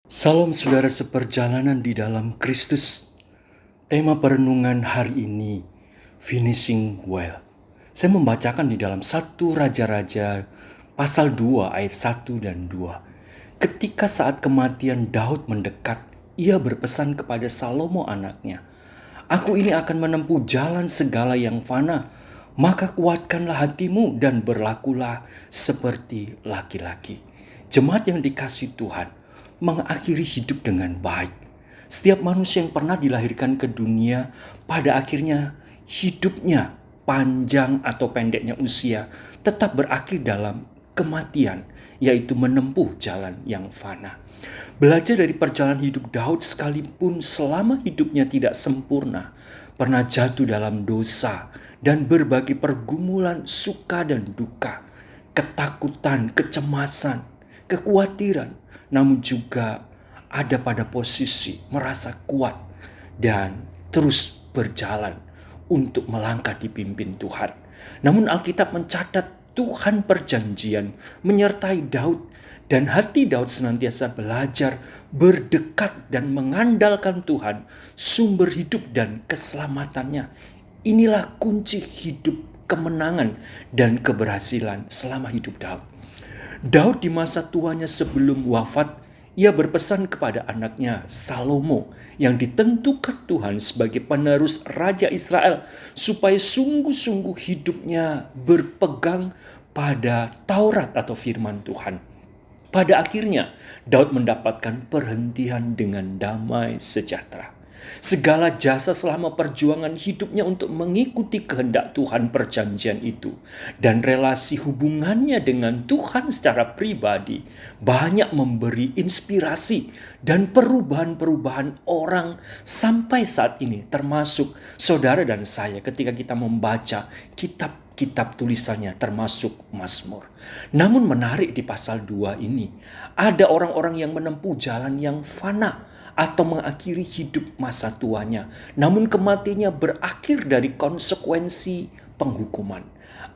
Salam saudara seperjalanan di dalam Kristus. Tema perenungan hari ini, Finishing Well. Saya membacakan di dalam 1 Raja-Raja pasal 2 ayat 1 dan 2. Ketika saat kematian Daud mendekat, ia berpesan kepada Salomo anaknya, "Aku ini akan menempuh jalan segala yang fana, maka kuatkanlah hatimu dan berlakulah seperti laki-laki." Jemaat yang dikasihi Tuhan, mengakhiri hidup dengan baik. Setiap manusia yang pernah dilahirkan ke dunia, pada akhirnya hidupnya, panjang atau pendeknya usia, tetap berakhir dalam kematian, yaitu menempuh jalan yang fana. Belajar dari perjalanan hidup Daud, sekalipun selama hidupnya tidak sempurna, pernah jatuh dalam dosa dan berbagai pergumulan suka dan duka, ketakutan, kecemasan, kekhawatiran, namun juga ada pada posisi merasa kuat dan terus berjalan untuk melangkah dipimpin Tuhan. Namun Alkitab mencatat Tuhan perjanjian menyertai Daud, dan hati Daud senantiasa belajar berdekat dan mengandalkan Tuhan, sumber hidup dan keselamatannya. Inilah kunci hidup, kemenangan dan keberhasilan selama hidup Daud. Daud di masa tuanya sebelum wafat, ia berpesan kepada anaknya Salomo yang ditentukan Tuhan sebagai penerus Raja Israel, supaya sungguh-sungguh hidupnya berpegang pada Taurat atau firman Tuhan. Pada akhirnya, Daud mendapatkan perhentian dengan damai sejahtera. Segala jasa selama perjuangan hidupnya untuk mengikuti kehendak Tuhan perjanjian itu, dan relasi hubungannya dengan Tuhan secara pribadi, banyak memberi inspirasi dan perubahan-perubahan orang sampai saat ini, termasuk saudara dan saya ketika kita membaca kitab tulisannya termasuk Mazmur. Namun menarik di pasal 2 ini, ada orang-orang yang menempuh jalan yang fana atau mengakhiri hidup masa tuanya, namun kematiannya berakhir dari konsekuensi penghukuman.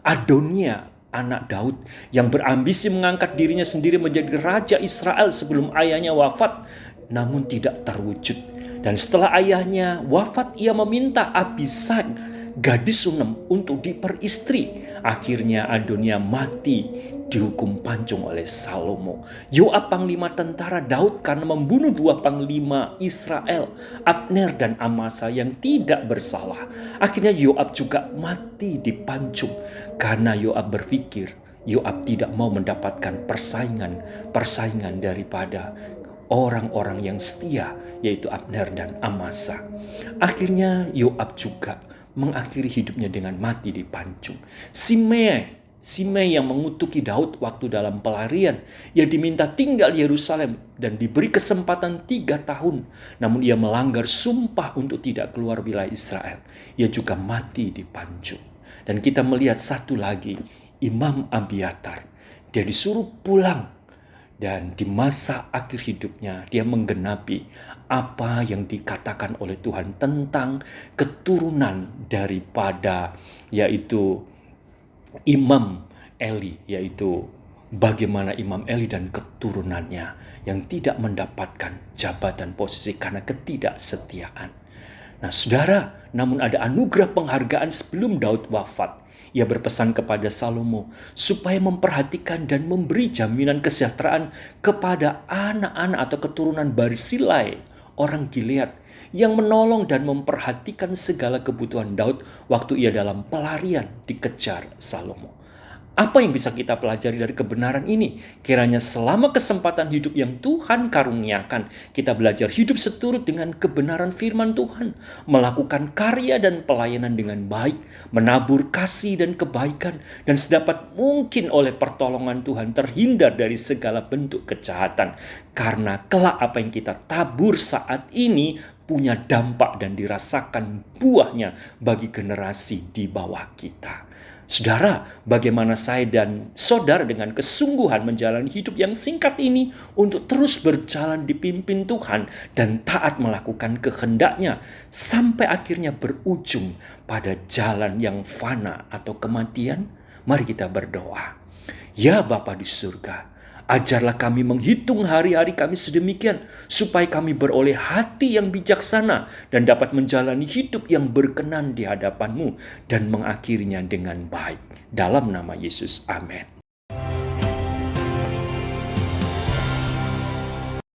Adonia, anak Daud yang berambisi mengangkat dirinya sendiri menjadi raja Israel sebelum ayahnya wafat, namun tidak terwujud. Dan setelah ayahnya wafat, ia meminta Abisai, gadis Sunem, untuk diperistri. Akhirnya Adonia mati dihukum pancung oleh Salomo. Yoab panglima tentara Daud karena membunuh 2 panglima Israel, Abner dan Amasa, yang tidak bersalah. Akhirnya Yoab juga mati dipancung karena Yoab berpikir Yoab tidak mau mendapatkan persaingan daripada orang-orang yang setia, yaitu Abner dan Amasa. Akhirnya Yoab juga mengakhiri hidupnya dengan mati dipancung. Simei yang mengutuki Daud waktu dalam pelarian, ia diminta tinggal di Yerusalem dan diberi kesempatan 3 tahun. Namun ia melanggar sumpah untuk tidak keluar wilayah Israel. Ia juga mati dipancung. Dan kita melihat satu lagi, Imam Abiatar. Dia disuruh pulang, dan di masa akhir hidupnya dia menggenapi apa yang dikatakan oleh Tuhan tentang keturunan daripada yaitu Imam Eli, yaitu bagaimana Imam Eli dan keturunannya yang tidak mendapatkan jabatan posisi karena ketidaksetiaan. Nah saudara, namun ada anugerah penghargaan sebelum Daud wafat. Ia berpesan kepada Salomo supaya memperhatikan dan memberi jaminan kesejahteraan kepada anak-anak atau keturunan Barsilai, orang Gilead, yang menolong dan memperhatikan segala kebutuhan Daud waktu ia dalam pelarian dikejar Salomo. Apa yang bisa kita pelajari dari kebenaran ini? Kiranya selama kesempatan hidup yang Tuhan karuniakan, kita belajar hidup seturut dengan kebenaran firman Tuhan, melakukan karya dan pelayanan dengan baik, menabur kasih dan kebaikan, dan sedapat mungkin oleh pertolongan Tuhan terhindar dari segala bentuk kejahatan. Karena kelak apa yang kita tabur saat ini punya dampak dan dirasakan buahnya bagi generasi di bawah kita. Saudara, bagaimana saya dan saudara dengan kesungguhan menjalani hidup yang singkat ini untuk terus berjalan dipimpin Tuhan dan taat melakukan kehendaknya sampai akhirnya berujung pada jalan yang fana atau kematian? Mari kita berdoa. Ya Bapa di surga, Ajarlah kami menghitung hari-hari kami sedemikian, supaya kami beroleh hati yang bijaksana dan dapat menjalani hidup yang berkenan di hadapan-Mu dan mengakhirinya dengan baik. Dalam nama Yesus, amin.